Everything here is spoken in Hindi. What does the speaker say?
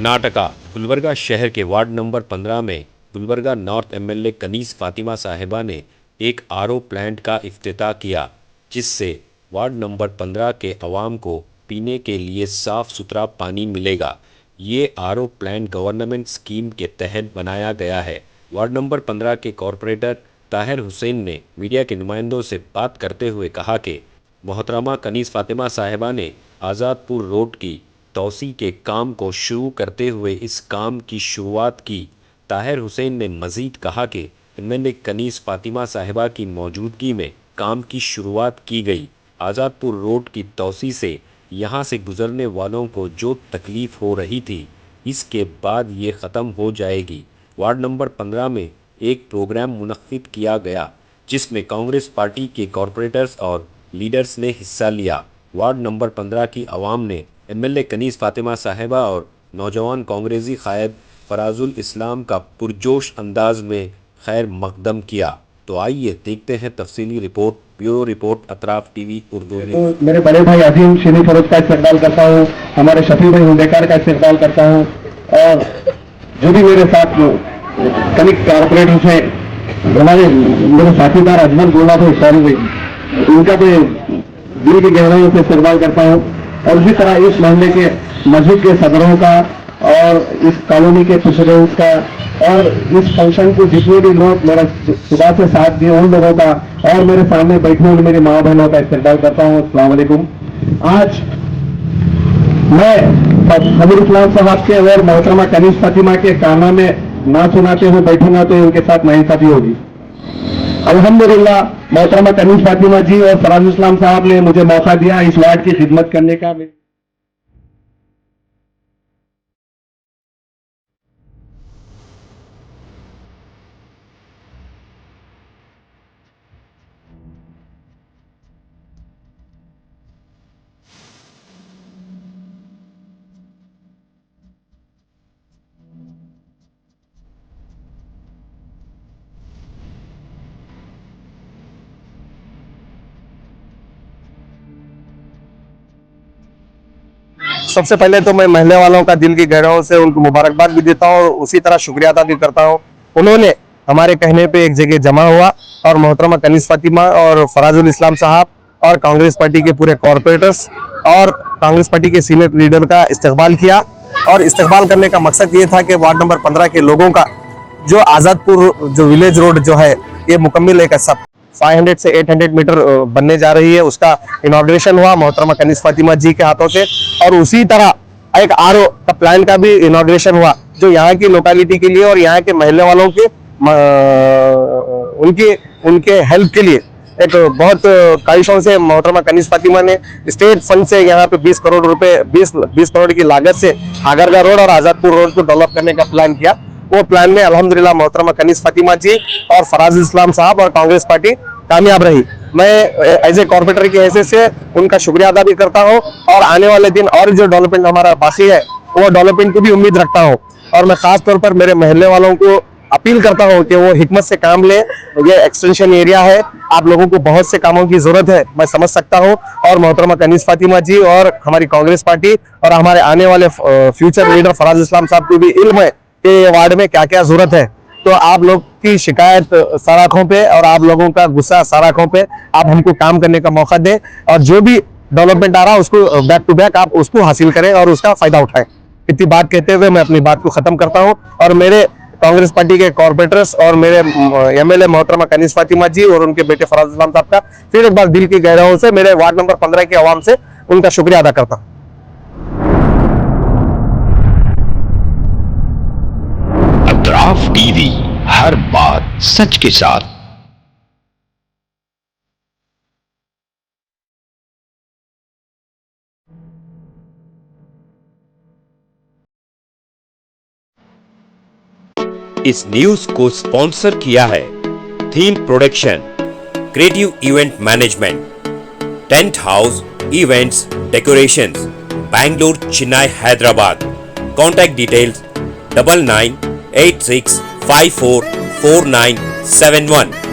कर्नाटका गुलबर्गा शहर के वार्ड नंबर 15 में गुलबर्गा नॉर्थ एमएलए कनीज़ फातिमा साहिबा ने एक आरओ प्लांट का इफ्तिताह किया, जिससे वार्ड नंबर 15 के अवाम को पीने के लिए साफ़ सुथरा पानी मिलेगा। ये आरओ प्लांट गवर्नमेंट स्कीम के तहत बनाया गया है। वार्ड नंबर 15 के कॉरपोरेटर ताहिर हुसैन ने मीडिया के नुमाइंदों से बात करते हुए कहा कि मोहतरमा कनीज़ फातिमा साहिबा ने आज़ादपुर रोड की तोसी के काम को शुरू करते हुए इस काम की शुरुआत की। ताहिर हुसैन ने मज़ीद कहा कि एमएलए कनीज़ फातिमा साहिबा की मौजूदगी में काम की शुरुआत की गई। आज़ादपुर रोड की तोसी से यहाँ से गुज़रने वालों को जो तकलीफ़ हो रही थी, इसके बाद ये ख़त्म हो जाएगी। वार्ड नंबर 15 में एक प्रोग्राम मुनक़्क़िद किया गया, जिसमें कांग्रेस पार्टी के कॉरपोरेटर्स और लीडर्स ने हिस्सा लिया। वार्ड नंबर 15 की आवाम ने एमएलए कनीज़ फातिमा साहिबा और नौजवान कांग्रेसी क़ायद फराजुल इस्लाम का पुरजोश अंदाज में खैर मकदम किया। तो आइए देखते हैं तफसीली report. Bureau report, Atraf TV Urdu. तो मेरे बड़े भाई अजीम शनी फरोज का इस्तेमाल करता हूँ, हमारे शफी भाई हुंडेकार का इस्तेमाल करता हूँ, और जो भी मेरे साथ कनिक कारपोरेटर्स हैं, हमारे मेरे साथीदार अजमल गोला भाई सारी भाई, उनका भी दिल की गहराइयों से इस्तेमाल करता हूँ। और उसी तरह इस मोहल्ले के मस्जिद के सदरों का और इस कॉलोनी के प्रेसिडेंट्स का और इस फंक्शन को जितने भी लोग मेरा सुबह से साथ दिए उन लोगों का और मेरे सामने बैठे हुए मेरी माँ बहनों का इस्तेमाल करता हूँ। अस्सलाम वालेकुम। आज मैं हजरत इस्लाम साहब के और मोहतरमा कनीज़ फातिमा के काना में ना सुनाते हुए बैठूंगा तो उनके साथ नाइंसाफी होगी। अल्हम्दुलिल्लाह मोहतरमा कनीज़ फातिमा जी और फराजुल इस्लाम साहब ने मुझे मौका दिया इस वार्ड की खिदमत करने का। सबसे पहले तो मैं महल्ले वालों का दिल की गहराइयों से उनको मुबारकबाद भी देता हूँ, उसी तरह शुक्रिया अदा भी करता हूँ। उन्होंने हमारे कहने पे एक जगह जमा हुआ और मोहतरमा कनीज़ फातिमा और फराजुल इस्लाम साहब और कांग्रेस पार्टी के पूरे कॉरपोरेटर्स और कांग्रेस पार्टी के सीनियर लीडर का इस्तकबाल किया। और इस्तकबाल करने का मकसद ये था कि वार्ड नंबर 15 के लोगों का जो आज़ादपुर जो विलेज रोड जो है ये मुकम्मल एक 500 से 800 मीटर बनने जा रही है, उसका इनॉग्रेशन हुआ मोहतरमा कनीज़ फातिमा जी के हाथों से। और उसी तरह एक आरओ का प्लान का भी इनॉग्रेशन हुआ, जो यहाँ की लोकेलिटी के लिए और यहाँ के महल्ले वालों के उनके हेल्प के लिए एक बहुत ख्वाहिशों से मोहतरमा कनीज़ फातिमा ने स्टेट फंड से यहाँ पे 20 करोड़ रुपए 20 करोड़ की लागत से हागरगा रोड और आज़ादपुर रोड को डेवलप करने का प्लान किया। वो प्लान में अल्हम्दुलिल्लाह मोहतरमा कनीज़ फातिमा जी और फराजुल इस्लाम साहब और कांग्रेस पार्टी कामयाब रही। मैं एज ए कॉर्पोरेटर की हैसियत से उनका शुक्रिया अदा भी करता हूं और आने वाले दिन और जो डेवलपमेंट हमारा बाकी है वो डेवलपमेंट की भी उम्मीद रखता हूं। और मैं खास तौर पर मेरे महल्ले वालों को अपील करता हूं कि वो हिकमत से काम लें। ये एक्सटेंशन एरिया है, आप लोगों को बहुत से कामों की जरूरत है, मैं समझ सकता हूं। और मोहतरमा कनीज़ फातिमा जी और हमारी कांग्रेस पार्टी और हमारे आने वाले फ्यूचर लीडर फराजुल इस्लाम साहब को भी इल्म है कि वार्ड में क्या क्या जरूरत है। तो आप लोग की शिकायत सराखों पे और आप लोगों का गुस्सा सराखों पे आप हमको काम करने का मौका दें और जो भी डेवलपमेंट आ रहा है उसको बैक टू बैक आप उसको हासिल करें और उसका फायदा उठाएं। इतनी बात कहते हुए मैं अपनी बात को खत्म करता हूं और मेरे कांग्रेस पार्टी के कॉर्पोरेटर्स और मेरे एमएलए मोहतरमा कनीज़ फातिमा जी और उनके बेटे फराजुल इस्लाम साहब का फिर एक बार दिल की गहराइयों से मेरे वार्ड नंबर 15 के आवाम से उनका शुक्रिया अदा करता हूँ। अतराफ टीवी, हर बात सच के साथ। इस न्यूज को स्पॉन्सर किया है theme production, creative event management, tent house events decorations, Bangalore, Chennai, Hyderabad. Contact details 9986544971।